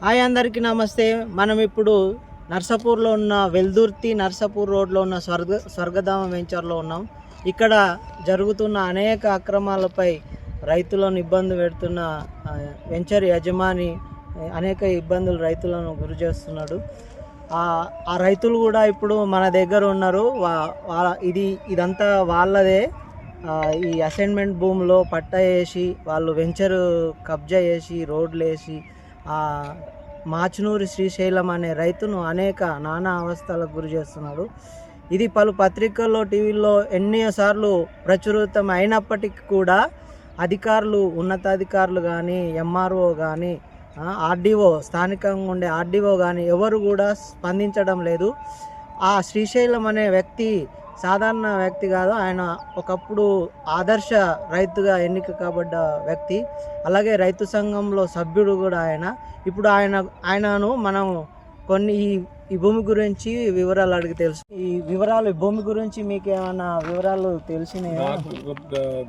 Hi అందరికీ నమస్తే. మనం ఇప్పుడు నర్సాపూర్లో ఉన్న వెల్దుర్తి నర్సాపూర్ రోడ్లో ఉన్న స్వర్గధామ వెంచర్లో ఉన్నాం. ఇక్కడ జరుగుతున్న అనేక అక్రమాలపై రైతులను ఇబ్బంది పెడుతున్న వెంచర్ యజమాని అనేక ఇబ్బందులు రైతులను గురి చేస్తున్నాడు. ఆ రైతులు కూడా ఇప్పుడు మన దగ్గర ఉన్నారు. ఇదంతా వాళ్ళదే. ఈ అసైన్మెంట్ భూమిలో పట్టా వేసి వాళ్ళు వెంచరు కబ్జా చేసి రోడ్లు వేసి మాచునూరి శ్రీశైలం అనే రైతును అనేక నానా అవస్థలకు గురి చేస్తున్నాడు. ఇది పలు పత్రికల్లో టీవీల్లో ఎన్నోసార్లు ప్రచురితం అయినప్పటికీ కూడా అధికారులు, ఉన్నతాధికారులు కానీ, ఎంఆర్ఓ కానీ, ఆర్డీఓ, స్థానికంగా ఉండే ఆర్డీఓ కానీ ఎవరు కూడా స్పందించడం లేదు. ఆ శ్రీశైలం అనే వ్యక్తి సాధారణ వ్యక్తి కాదు. ఆయన ఒకప్పుడు ఆదర్శ రైతుగా ఎన్నిక కాబడ్డ వ్యక్తి. అలాగే రైతు సంఘంలో సభ్యుడు కూడా ఆయన. ఇప్పుడు ఆయనను మనం కొన్ని ఈ భూమి గురించి వివరాలు అడిగి తెలుసు. ఈ భూమి గురించి మీకు ఏమైనా వివరాలు తెలిసినాయి?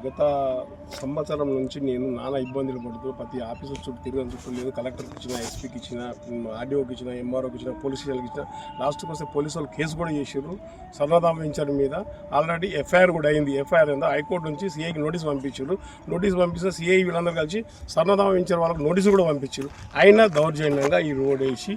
గత సంవత్సరం నుంచి నేను నానా ఇబ్బందులు పడుతూ ప్రతి ఆఫీసర్ చుట్టూ తిరగని చుట్టూ లేదు. కలెక్టర్కి ఇచ్చిన, ఎస్పీకి ఇచ్చిన, ఆర్డీఓకి ఇచ్చిన, ఎంఆర్ఓకి ఇచ్చిన, పోలీస్ స్టేషన్కి ఇచ్చిన. లాస్ట్కి వస్తే పోలీసు వాళ్ళు కేసు కూడా చేసారు స్వర్గధామ వెంచర్ మీద. ఆల్రెడీ ఎఫ్ఐఆర్ కూడా అయింది. ఎఫ్ఐఆర్ ఏందో హైకోర్టు నుంచి సిఐకి నోటీస్ పంపించారు. నోటీస్ పంపిస్తే సిఐ వీళ్ళందరూ కలిసి స్వర్గధామ వెంచర్ వాళ్ళకి నోటీసు కూడా పంపించారు. అయినా దౌర్జన్యంగా ఈ రోడ్ వేసి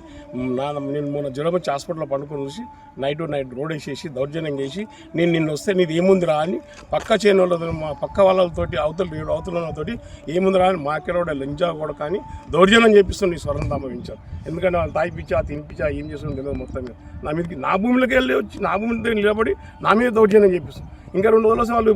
నేను మొన్న జడమంచి హాస్పిటల్లో పండుకొని చూసి నైట్ రోడ్ వేసేసి దౌర్జన్యం చేసి నిన్ను వస్తే నీది ఏముందిరా అని పక్క చేయని వాళ్ళతో, మా పక్క వాళ్ళతోటి అవతలతోటి ఏముందిరా అని మాకెరోడ లంజా కూడా కానీ దౌర్జన్యం చేపిస్తుంది ఈ స్వర్గధామ వెంచర్. ఎందుకంటే వాళ్ళు తాగిపిచ్చా, తినిపించా, ఏం చేస్తుందో తెలియదు. మొత్తం మీద నా మీదకి, నా భూమిలోకి వెళ్ళి వచ్చి నా భూమి దగ్గర నిలబడి నా మీద దౌర్జన్యం చేపిస్తుంది. ఇంకా 2 రోజులు వాళ్ళు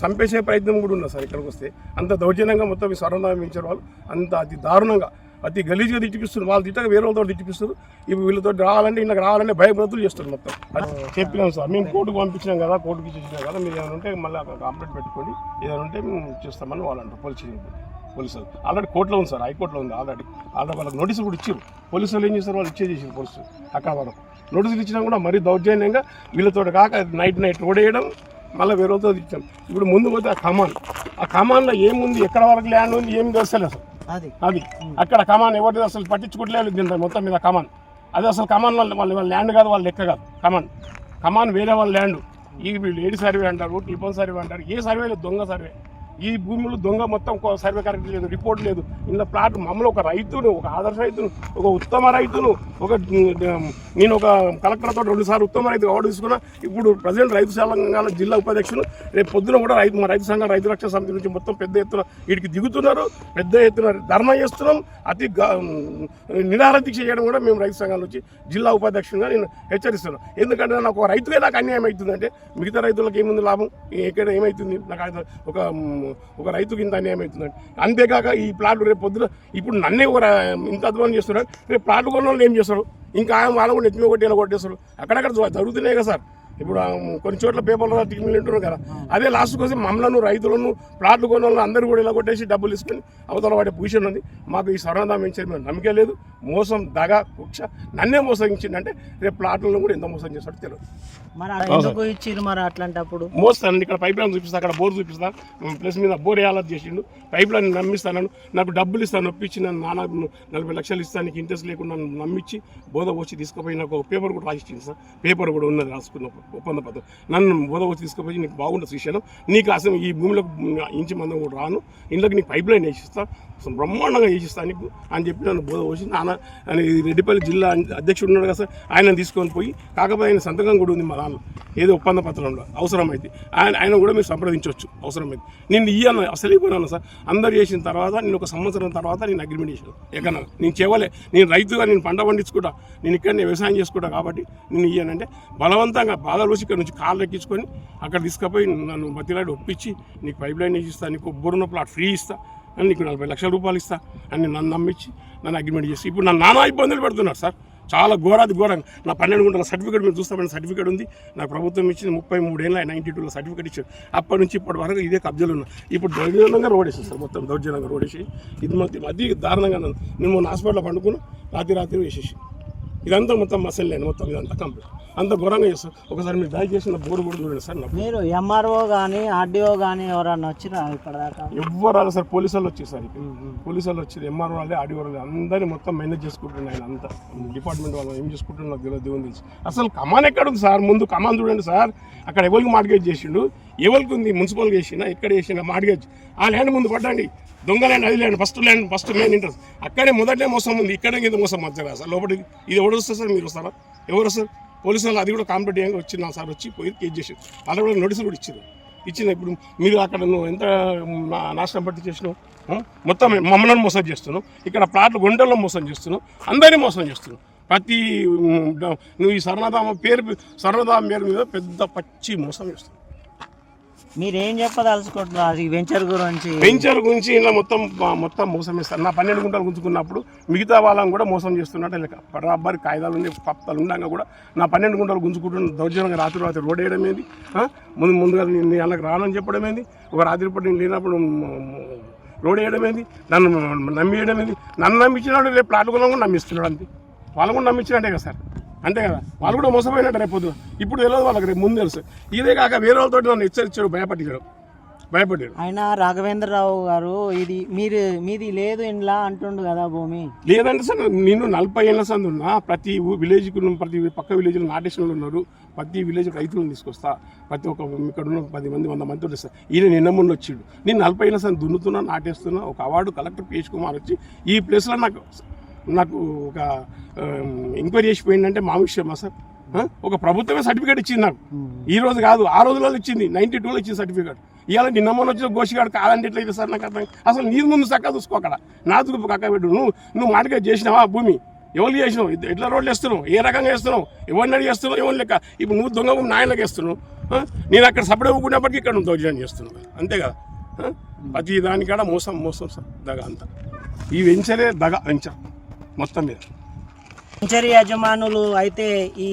చంపేసే ప్రయత్నం కూడా ఉన్నారు సార్. ఇక్కడికి వస్తే అంత దౌర్జన్యంగా మొత్తం ఈ స్వర్గధామ వెంచర్ వాళ్ళు అంత అతి దారుణంగా, అతి గలీజ్గా తిట్టిపిస్తారు. వాళ్ళు తిట్టక వేరే వాళ్ళతో తిట్టిపిస్తారు. ఇప్పుడు వీళ్ళతో రావాలంటే ఇళ్ళకి రావాలంటే భయభ్రతులు చేస్తారు. మొత్తం అది చెప్పినాం సార్. మేము కోర్టుకు పంపించినాం కదా, కోర్టుకి ఇచ్చినాం కదా, మీరు ఏమైనా ఉంటే మళ్ళీ అక్కడ కంప్లైంట్ పెట్టుకోండి, ఏదైనా ఉంటే మేము చేస్తామని వాళ్ళు అంటారు. పోలీసులు ఆల్రెడీ కోర్టులో ఉంది సార్, హైకోర్టులో ఉంది. ఆల్రెడీ వాళ్ళకి నోటీసులు కూడా ఇచ్చారు. పోలీసు వాళ్ళు ఏం చేస్తారు, వాళ్ళు చేసారు. పోలీసులు అక్కడ వరకు నోటీసులు ఇచ్చినా కూడా మరీ దౌర్జన్యంగా వీళ్ళతో కాక నైట్ రోడ్ వేయడం, మళ్ళీ వేరే వాళ్ళతో ఇచ్చాం. ఇప్పుడు ముందు పోతే ఆ కమాన్లో ఏముంది, ఎక్కడ వరకు ల్యాండ్ ఉంది, ఏమి తెలుస్తలేదు సార్. అది అక్కడ కమాన్ ఎవరిది అసలు పట్టించుకోవట్లేదు దీంట్లో మొత్తం మీద కమాన్. అది అసలు కమాన్ వాళ్ళ ల్యాండ్ కాదు, వాళ్ళ లెక్క కాదు. కమాన్ వేరే వాళ్ళ ల్యాండ్. ఈ వీళ్ళు ఏడి సర్వే అంటారు, టిఫన్ సర్వే అంటారు. ఏ సర్వే లేదు, దొంగ సర్వే. ఈ భూములు దొంగ మొత్తం సర్వే కరెక్ట్ లేదు, రిపోర్ట్ లేదు. ఇందులో ప్లాట్ మమ్మల్ని ఒక రైతును, ఒక ఆదర్శ రైతును, ఒక ఉత్తమ రైతును, నేను ఒక కలెక్టర్తో 2 సార్లు ఉత్తమ రైతు అవార్డు తీసుకున్నా. ఇప్పుడు ప్రజెంట్ రైతు సంఘాల జిల్లా ఉపాధ్యక్షులు. రేపు పొద్దున కూడా మా రైతు సంఘాల రైతు రక్షణ సమితి నుంచి మొత్తం పెద్ద ఎత్తున వీటికి దిగుతున్నారు. పెద్ద ఎత్తున ధర్నా చేస్తున్నాం. అతి నిరాహార దీక్ష చేయడం కూడా మేము రైతు సంఘాల నుంచి జిల్లా ఉపాధ్యక్షులుగా నేను హెచ్చరిస్తున్నాను. ఎందుకంటే నాకు రైతుగా నాకు అన్యాయం అవుతుందంటే మిగతా రైతులకు ఏముంది లాభం, ఇక్కడ ఏమవుతుంది నాకు ఒక రైతుకి ఇంత అన్యాయం అవుతుందండి. అంతేకాక ఈ ప్లాట్లు రేపు పొద్దున ఇప్పుడు నన్నే ఇంత అధ్వానం చేస్తున్నారు. రేపు ప్లాట్లు కొన్న వాళ్ళు ఏం చేస్తారు, ఇంకా వాళ్ళు కూడా ఎత్తిమే కొట్టి ఎలా కొట్టేస్తారు. అక్కడక్కడ జరుగుతున్నాయి కదా సార్. ఇప్పుడు కొన్ని చోట్ల పేపర్లో టికెట్లు వింటున్నారు కదా. అదే లాస్ట్ కోసం మమ్మల్ని, రైతులను, ప్లాట్లు కొన్న వాళ్ళు అందరూ కూడా ఇలా కొట్టేసి డబ్బులు తీసుకొని అవతల వాడే పొజిషన్ ఉంది. మాకు ఈ స్వర్గధామ వెంచర్ మీద నమ్మకం లేదు. మోసం, దగ, కుక్ష నన్నే మోసగించిందంటే రేపు ప్లాట్లను కూడా ఎంత మోసం చేస్తాడో తెలియదు. మరి అట్లాంటప్పుడు మోస్తానండి. ఇక్కడ పైప్ లైన్ చూపిస్తా, అక్కడ బోర్ చూపిస్తా, ప్లస్ మీద బోర్ వేయాలని చేసిండు. పైప్ లైన్ నమ్మిస్తాను, నాకు డబ్బులు ఇస్తాను, నొప్పించి నన్ను 40 లక్షలు ఇస్తాను, నీకు ఇంట్రెస్ట్ లేకుండా నన్ను నమ్మించి బోధ వచ్చి తీసుకుపోయి నాకు ఒక పేపర్ కూడా రాసిచ్చింది సార్. పేపర్ కూడా ఉన్నది రాసుకున్నప్పుడు ఒప్పంద పద్ధతి. నన్ను బోధ వచ్చి తీసుకుపోయి నీకు బాగుంటుంది శ్రీశైలం, నీకు అసలు ఈ భూమిలో ఇంచి మందం కూడా రాను, ఇంట్లోకి నీకు పైప్ లైన్ వేసిస్తా, బ్రహ్మాండంగా వేసిస్తాను నీకు అని చెప్పి నన్ను బోధ వచ్చి అని రెడ్డిపల్లి జిల్లా అధ్యక్షుడు ఉన్నాడు కదా సార్, ఆయన తీసుకొని పోయి, కాకపోతే ఆయన సంతకం కూడా ఉంది మా దానిలో ఏదో ఒప్పంద పత్రంలో. అవసరమైతే ఆయన కూడా మీరు సంప్రదించవచ్చు అవసరమైతే. నేను ఇయ్యాను అసలు ఇవ్వను సార్. అందరు చేసిన తర్వాత నేను ఒక సంవత్సరం తర్వాత నేను అగ్రిమెంట్ చేశాను. ఎక్కడన్నా నేను చేయలే, నేను రైతుగా నేను పంట పండించుకుంటా, నేను ఇక్కడ వ్యవసాయం చేసుకుంటా కాబట్టి నేను ఇయ్యానంటే బలవంతంగా బాగా రోజు ఇక్కడ నుంచి కాళ్ళు ఎక్కించుకొని అక్కడ తీసుకుపోయి నన్ను బతిలాడి ఒప్పించి నీకు పైప్ లైన్ వేసి ఇస్తా, నీకు బోరున్న ప్లాట్ ఫ్రీ ఇస్తా అని, నీకు 40 లక్షల రూపాయలు ఇస్తా అని నన్ను నమ్మించి నన్ను అగ్రిమెంట్ చేసి ఇప్పుడు నన్ను నానా ఇబ్బందులు పెడుతున్నారు సార్. చాలా ఘోరంగా. నా 12 గుంటల సర్టిఫికేట్ మీరు చూస్తామని సర్టిఫికేట్ ఉంది. నాకు ప్రభుత్వం ఇచ్చింది 33 ఏళ్ళ 92లో సర్టిఫికేట్ ఇచ్చారు. అప్పటి నుంచి ఇప్పటి వరకు ఇదే కబ్జాలు ఉన్నా. ఇప్పుడు దౌర్జన్యంగా రోడ్ వేసేది సార్, మొత్తం దౌర్జన్యంగా రోడ్ వేసి ఇది మొత్తం అతి దారుణంగా. నేను మొన్న హాస్పిటల్లో పండుకుని రాత్రి వేసేసి ఇదంతా మొత్తం మసల్ లేని మొత్తం ఇదంతా కంప్లీట్ అంత ఘోరంగా చేస్తారు. ఒకసారి మీరు దయ చేసిన బోర్డు కూడా చూడండి సార్. మీరు ఎంఆర్ఓ కానీ ఆర్డీఓ కానీ ఎవరన్నా వచ్చినా ఇక్కడ దాకా? ఎవ్వరు రాలేదు సార్. పోలీసు వాళ్ళు వచ్చేసారు. పోలీసు వాళ్ళు వచ్చేది ఎంఆర్ఓ వాళ్ళే ఆర్డీఓ వాళ్ళే అందరినీ మొత్తం మేనేజ్ చేసుకుంటున్నాయి. ఆయన అంతా డిపార్ట్మెంట్ వాళ్ళు ఏం చేసుకుంటున్నారు నాకు తెలియదు, దేవుని తెలుసు. అసలు కమాన్ ఎక్కడ ఉంది సార్? ముందు కమాన్ చూడండి సార్. అక్కడ ఎవరికి మార్గేజ్ చేసిండు, ఎవరికి ఉంది మున్సిపల్గా చేసినా ఎక్కడ చేసినా మార్గేజ్. ఆ ల్యాండ్ ముందు పడ్డండి, దొంగ ల్యాండ్, అది ల్యాండ్ ఫస్ట్ మెయిన్ ఇంట్రెస్ట్ అక్కడే మొదటే మోసం ఉంది. ఇక్కడే కింద మోసం మధ్య సార్ లోపలికి. ఇది ఎవరు వస్తారు సార్? మీరు వస్తారా? ఎవరు వస్తారు? పోలీసు వాళ్ళు అది కూడా కాంపిటేటివ్గా వచ్చిన సార్ వచ్చి పోయి కేసు చేసారు. అలా కూడా నోటీసులు కూడా ఇచ్చిన ఇప్పుడు మీరు అక్కడ నువ్వు ఎంత నాశనం పట్టి చేసినావు, మొత్తం మమ్మల్ని మోసం చేస్తున్నావు. ఇక్కడ ప్లాట్లు గుంటల్లో మోసం చేస్తున్నావు, అందరినీ మోసం చేస్తున్నావు. ప్రతి నువ్వు ఈ స్వర్ణధామ పేరు మీద పెద్ద పచ్చి మోసం చేస్తున్నావు. మీరేం చెప్పదలుచుకుంటున్నారు ఈ వెంచర్ గురించి? ఇలా మొత్తం మోసం చేస్తారు. నా 12 గుంటలు గుంజుకున్నప్పుడు మిగతా వాళ్ళని కూడా మోసం చేస్తున్నట్టు లెక్క. బరాబరి కాయిదాలు ఉండే పప్పాలు ఉండగా కూడా నా 12 గుంటలు గుంజుకుంటున్న దౌర్జన్యంగా రాత్రి రోడ్ వేయడం ఏంది, ముందుగా నేను వాళ్ళకి రానని చెప్పడం ఏంది, ఒక రాత్రి పట్టి నేను లేనప్పుడు రోడ్ వేయడం ఏంది, నన్ను నమ్మియడం ఏంది. నన్ను నమ్మించినాడు, రేపు ప్లాట్ కూడా నమ్మిస్తున్నాడు. అంతే, వాళ్ళు కూడా నమ్మించినట్టే కదా సార్. అంతే కదా, వాళ్ళు కూడా మోసపోయినట్టు రేపు పొద్దున. ఇప్పుడు తెలియదు వాళ్ళకి, రేపు ముందు తెలుసు. ఇదే కాక వేరే వాళ్ళతో నన్ను హెచ్చరించాడు, భయపడ్డాడు. ఆయన రాఘవేంద్రరావు గారు ఇది మీది లేదు ఇంట్లో అంటుండు కదా భూమి. లేదంటే సార్, నేను 40 ఏళ్ళ సంది ఉన్నా. ప్రతి విలేజ్కి ప్రతి పక్క విలేజ్లో నాటేషన్ ఉన్నారు. ప్రతి విలేజ్ రైతులను తీసుకొస్తా. ప్రతి ఒక్క ఇక్కడ ఉన్న 10 మంది 100 మందితో వస్తారు. ఈయన నిన్న ముందు వచ్చిండు. నేను 40 ఏళ్ళ సంది దున్నుతున్నా, నాటేస్తున్నా. ఒక అవార్డు కలెక్టర్ పీహెచ్ కుమార్ వచ్చి ఈ ప్లేస్లో నాకు ఒక ఎంక్వైరీ చేసిపోయిందంటే మా విషయమా సార్? ఒక ప్రభుత్వమే సర్టిఫికేట్ ఇచ్చింది నాకు. ఈ రోజు కాదు, ఆ రోజులో ఇచ్చింది. 92లో ఇచ్చింది సర్టిఫికేట్. ఇవాళ నిన్న మొన్న వచ్చిన గోషిగాడు కాదంటే ఎట్లయితే సార్? నాకు అర్థం. అసలు నీ ముందు చక్కగా చూసుకో. అక్కడ నా చూపు కక్క పెట్టు. నువ్వు మాటగా చేసినావా భూమి? ఎవరు చేసినావు? ఎట్లా రోడ్లు వేస్తున్నావు? ఏ రకంగా వేస్తున్నావు? ఎవరిని అడిగి వేస్తున్నావు? ఎవరు లెక్క? ఇప్పుడు నువ్వు దొంగ భూమి నాయనకి వేస్తున్నావు. నేను అక్కడ సపడే ఊకునేప్పటికీ ఇక్కడ నువ్వు దౌర్జన్యం చేస్తున్నావు. అంతే కదా. ప్రతి దానికాడ మోసం సార్, దగ అంతా. ఈ వెంచరే దగ వెంచర్ మొత్తం మీద. వెంచర్ యజమానులు అయితే ఈ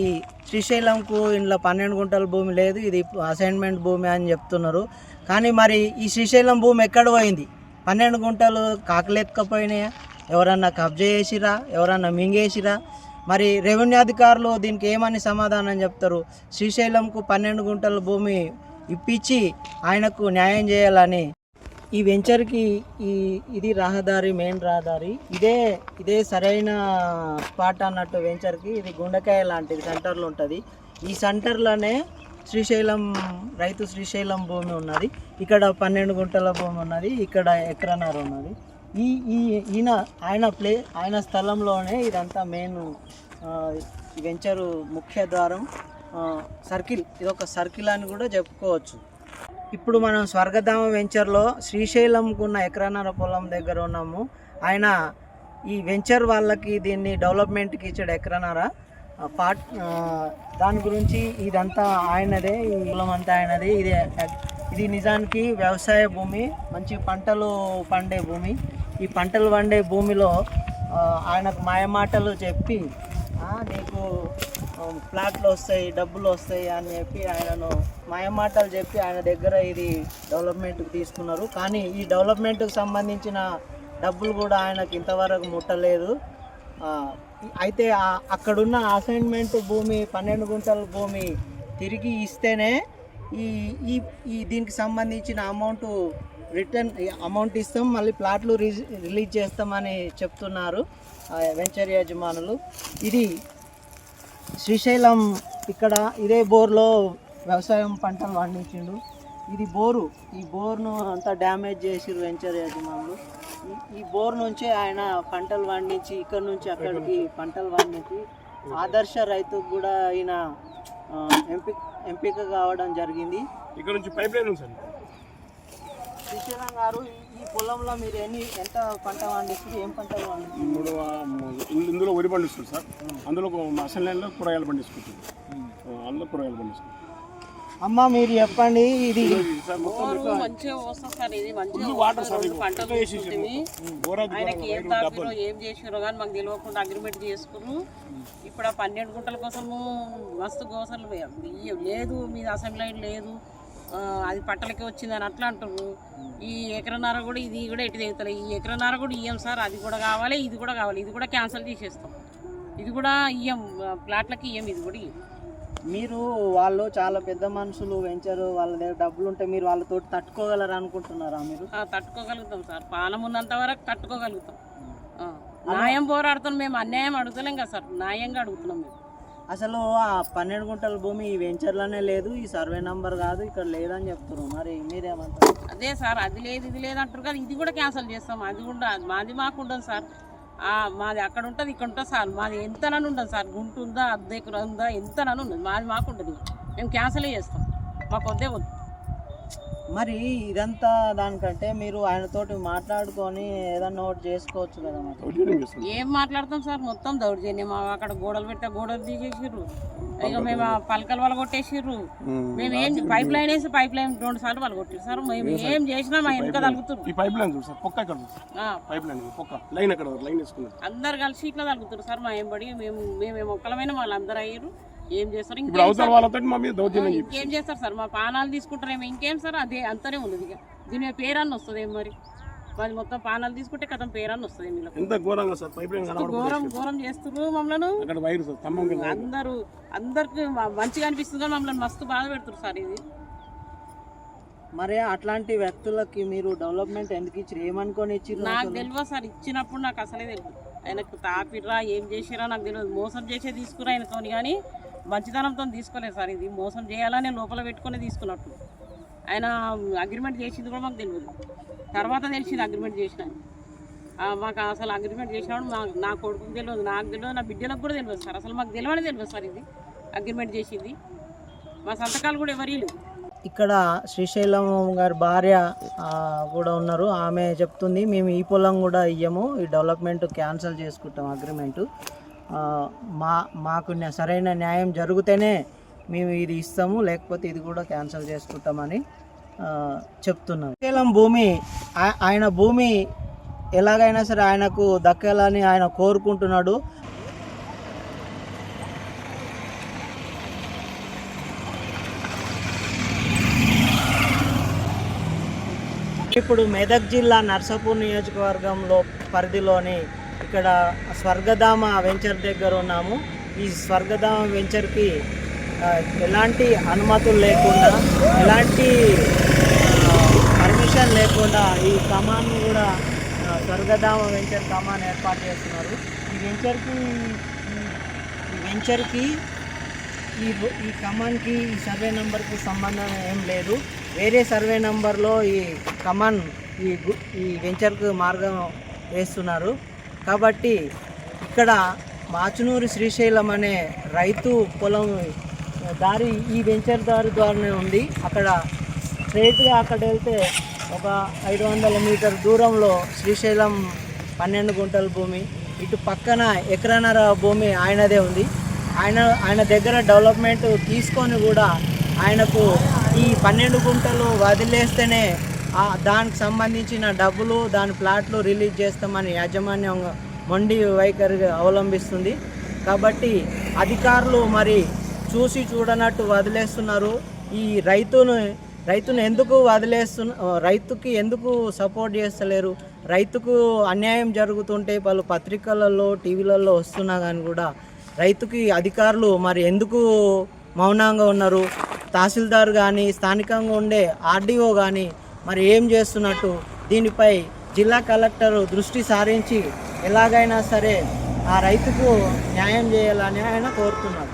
శ్రీశైలంకు ఇంట్లో 12 గుంటల భూమి లేదు, ఇది అసైన్మెంట్ భూమి అని చెప్తున్నారు. కానీ మరి ఈ శ్రీశైలం భూమి ఎక్కడ పోయింది? 12 గుంటలు కాకలెత్తుకపోయినాయా? ఎవరన్నా కబ్జా చేసిరా? ఎవరన్నా మింగేసిరా? మరి రెవెన్యూ అధికారులు దీనికి ఏమని సమాధానం చెప్తారు? శ్రీశైలంకు 12 గుంటల భూమి ఇప్పించి ఆయనకు న్యాయం చేయాలని. ఈ వెంచర్కి ఇది రహదారి, మెయిన్ రహదారి. ఇదే సరైన స్పాట్ అన్నట్టు వెంచర్కి. ఇది గుండెకాయ లాంటిది, సెంటర్లో ఉంటుంది. ఈ సెంటర్లోనే రైతు శ్రీశైలం భూమి ఉన్నది. ఇక్కడ 12 గుంటల భూమి ఉన్నది, ఇక్కడ ఎకరన్నర ఉన్నది. ఆయన స్థలంలోనే ఇదంతా మెయిన్ వెంచరు ముఖ్య ద్వారం, సర్కిల్. ఇది ఒక సర్కిల్ అని కూడా చెప్పుకోవచ్చు. ఇప్పుడు మనం స్వర్గధామ వెంచర్లో శ్రీశైలంకు ఉన్న ఎకరన్నర పొలం దగ్గర ఉన్నాము. ఆయన ఈ వెంచర్ వాళ్ళకి దీన్ని డెవలప్మెంట్కి ఇచ్చాడు ఎకరన్నర దాని గురించి. ఇదంతా ఆయనదే, ఈ పొలం అంతా ఆయనది. ఇది నిజానికి వ్యవసాయ భూమి, మంచి పంటలు పండే భూమి. ఈ పంటలు పండే భూమిలో ఆయనకు మాయమాటలు చెప్పి నీకు ప్లాట్లు వస్తాయి, డబ్బులు వస్తాయి అని చెప్పి ఆయనను మాయమాటలు చెప్పి ఆయన దగ్గర ఇది డెవలప్మెంట్కి తీసుకున్నారు. కానీ ఈ డెవలప్మెంట్కి సంబంధించిన డబ్బులు కూడా ఆయనకు ఇంతవరకు ముట్టలేదు. అయితే అక్కడున్న అసైన్మెంట్ భూమి 12 గుంటల భూమి తిరిగి ఇస్తేనే ఈ దీనికి సంబంధించిన అమౌంట్ ఇస్తాం, మళ్ళీ ప్లాట్లు రిలీజ్ చేస్తామని చెప్తున్నారు వెంచర్ యజమానులు. ఇది శ్రీశైలం, ఇక్కడ ఇదే బోర్లో వ్యవసాయం పంటలు పండించిండు. ఇది బోరు. ఈ బోర్ను అంతా డ్యామేజ్ చేసిరు వెంచర్ యజమానులు. ఈ బోర్ నుంచే ఆయన పంటలు పండించి, ఇక్కడ నుంచి అక్కడికి పంటలు పండించి ఆదర్శ రైతుకు కూడా ఈయన ఎంపిక కావడం జరిగింది. ఇక్కడ నుంచి పైప్ లైన్ ఉంది సార్. శ్రీశైలం గారు, ఈ పొలంలో మీరు ఎంత పంట పండిస్తుంది? ఏం పంటలు పండిస్తుంది? ఇందులో వరి పండిస్తుంది సార్. అందులో అసలు లైన్లో కూరగాయలు పండిస్తుంది. అందులో కూరగాయలు పండిస్తుంది. అమ్మ మీరు చెప్పండి. ఇది ఆయనకి ఏం తాపిలో ఏం చేసినారో కానీ మాకు తెలియకుండా అగ్రిమెంట్ చేసుకున్నారు. ఇప్పుడు ఆ 12 గుంటల కోసము మస్తు గోసలు లేదు, మీద అసెంబ్లీ లేదు, అది పట్టలకే వచ్చిందని అట్లా అంటారు. ఈ ఎకరన్నర కూడా ఇది కూడా ఎటు తెగుతారు. ఈ ఎకరన్నర కూడా ఇయ్యం సార్, అది కూడా కావాలి, ఇది కూడా కావాలి, ఇది కూడా క్యాన్సిల్ చేసేస్తాం. ఇది కూడా ఇయ్యం, ప్లాట్లకి ఇయ్యం, ఇది కూడా ఇయ్యం. మీరు వాళ్ళు చాలా పెద్ద మనుషులు వెంచరు, వాళ్ళ దగ్గర డబ్బులు ఉంటే మీరు వాళ్ళతో తట్టుకోగలరు అనుకుంటున్నారా మీరు? తట్టుకోగలుగుతాం సార్, పానం ఉన్నంత వరకు తట్టుకోగలుగుతాం. న్యాయం పోరాడుతాం మేము, అన్యాయం అడుగుతలేం కదా సార్, న్యాయంగా అడుగుతున్నాం మేము. అసలు ఆ 12 గుంటల భూమి ఈ వెంచర్లోనే లేదు, ఈ సర్వే నంబర్ కాదు, ఇక్కడ లేదని చెప్తున్నారు. మరి మీరేమంటారు? అదే సార్, అది లేదు ఇది లేదు అంటారు కదా, ఇది కూడా క్యాన్సిల్ చేస్తాం. అది కూడా మాది మాకు ఉండదు సార్, మాది అక్కడ ఉంటుంది ఇక్కడ ఉంటుంది సార్, మాది ఎంతనని ఉండదు సార్, గుంటు ఉందా అద్దెకు ఉందా ఎంతనని ఉండదు, మాది మాకు ఉంటుంది. మేము క్యాన్సిల్ చేస్తాం, మాకు వద్దే వద్దు. మరి ఇదంతా దానికంటే మీరు ఆయనతోటి మాట్లాడుకొని ఏదన్నా ఒకటి చేసుకోవచ్చు కదా. మరి ఏం మాట్లాడతాం సార్, మొత్తం దౌర్జన్యం. అక్కడ గోడలు పెట్టా గోడలు తీసేసిర్రు, ఇక మేము పలకలు వాళ్ళు కొట్టేసిర్రు. మేము ఏం పైప్ లైన్ వేసి పైప్ లైన్ 2 సార్లు వాళ్ళు కొట్టారు సార్. మేము ఏం చేసినా మా వెనుక తలుగుతారు. అందరు కలిసి ఇట్లా తలుగుతారు సార్ మా ఎంబడి. మేము ఒక్కలమైన వాళ్ళందరూ అయ్యారు. ఏం చేస్తారు ఇంకేం చేస్తారు సార్, మా పానాలు తీసుకుంటారేమో ఇంకేం సార్, అదే అంతనే ఉన్నది. ఇక దీని మీద పేరన్న వస్తుంది ఏం, మరి మాది మొత్తం పానాలు తీసుకుంటే కథం పేరన్న వస్తుంది. ఘోరం ఘోరం చేస్తున్నారు మమ్మల్ని. అందరికి మంచిగా అనిపిస్తుంది, మమ్మల్ని మస్తు బాధ పెడుతున్నారు సార్. ఇది మరి అట్లాంటి వ్యక్తులకి మీరు డెవలప్మెంట్ ఎందుకు ఇచ్చారు, ఏమనుకొని ఇచ్చారు? నాకు తెలియదు సార్, ఇచ్చినప్పుడు నాకు అసలే తెలియదు. ఆయనకు తాపిర్రా ఏం చేసిరా నాకు తెలియదు. మోసం చేసే తీసుకురా ఆయనతో, కానీ మంచితనంతో తీసుకోలేదు సార్. ఇది మోసం చేయాలని లోపల పెట్టుకుని తీసుకున్నట్టు. ఆయన అగ్రిమెంట్ చేసింది కూడా మాకు తెలియదు, తర్వాత తెలిసింది అగ్రిమెంట్ చేసిన. మాకు అసలు అగ్రిమెంట్ చేసినప్పుడు నా కొడుకుకి తెలియదు, నాకు తెలియదు, నా బిడ్డలకు కూడా తెలియదు సార్. అసలు మాకు తెలియదు సార్ ఇది అగ్రిమెంట్ చేసింది. మా సంతకాలు కూడా ఎవరి లేవు. ఇక్కడ శ్రీశైలం గారి భార్య కూడా ఉన్నారు. ఆమె చెప్తుంది, మేము ఈ పొలం కూడా ఇయ్యము, ఈ డెవలప్మెంట్ క్యాన్సిల్ చేసుకుంటాం అగ్రిమెంటు. మాకు సరైన న్యాయం జరిగితేనే మేము ఇది ఇస్తాము, లేకపోతే ఇది కూడా క్యాన్సిల్ చేసుకుంటామని చెప్తున్నాం. శ్రీశైలం భూమి ఆయన భూమి ఎలాగైనా సరే ఆయనకు దక్కాలని ఆయన కోరుకుంటున్నాడు. ఇప్పుడు మెదక్ జిల్లా నర్సాపూర్ నియోజకవర్గంలో పరిధిలోని ఇక్కడ స్వర్గధామ వెంచర్ దగ్గర ఉన్నాము. ఈ స్వర్గధామ వెంచర్కి ఎలాంటి అనుమతులు లేకుండా, ఎలాంటి పర్మిషన్ లేకుండా ఈ కమాన్ కూడా స్వర్గధామ వెంచర్ కమాన్ ఏర్పాటు చేస్తున్నారు. ఈ వెంచర్కి ఈ కమాన్కి ఈ సర్వే నెంబర్కి సంబంధం ఏం లేదు. వేరే సర్వే నెంబర్లో ఈ కమాన్ ఈ వెంచర్కు మార్గం వేస్తున్నారు. కాబట్టి ఇక్కడ మాచునూరి శ్రీశైలం అనే రైతు పొలం దారి ఈ వెంచర్ దారి ద్వారానే ఉంది. అక్కడ స్ట్రైట్గా అక్కడ వెళ్తే ఒక 500 మీటర్ దూరంలో శ్రీశైలం 12 గుంటల భూమి, ఇటు పక్కన ఎకరన్నర భూమి ఆయనదే ఉంది. ఆయన దగ్గర డెవలప్మెంట్ తీసుకొని కూడా ఆయనకు ఈ 12 గుంటలు వదిలేస్తేనే దానికి సంబంధించిన డబ్బులు, దాని ప్లాట్లు రిలీజ్ చేస్తామని యాజమాన్యం మొండి వైఖరి అవలంబిస్తుంది. కాబట్టి అధికారులు మరి చూసి చూడనట్టు వదిలేస్తున్నారు. ఈ రైతును ఎందుకు రైతుకి ఎందుకు సపోర్ట్ చేస్తలేరు? రైతుకు అన్యాయం జరుగుతుంటే పలు పత్రికలలో టీవీలలో వస్తున్నా కానీ కూడా రైతుకి అధికారులు మరి ఎందుకు మౌనంగా ఉన్నారు? తహసీల్దార్ కానీ స్థానికంగా ఉండే ఆర్డీఓ కానీ మరి ఏం చేస్తున్నట్టు? దీనిపై జిల్లా కలెక్టర్ దృష్టి సారించి ఎలాగైనా సరే ఆ రైతుకు న్యాయం చేయాలని ఆయన కోరుతున్నారు.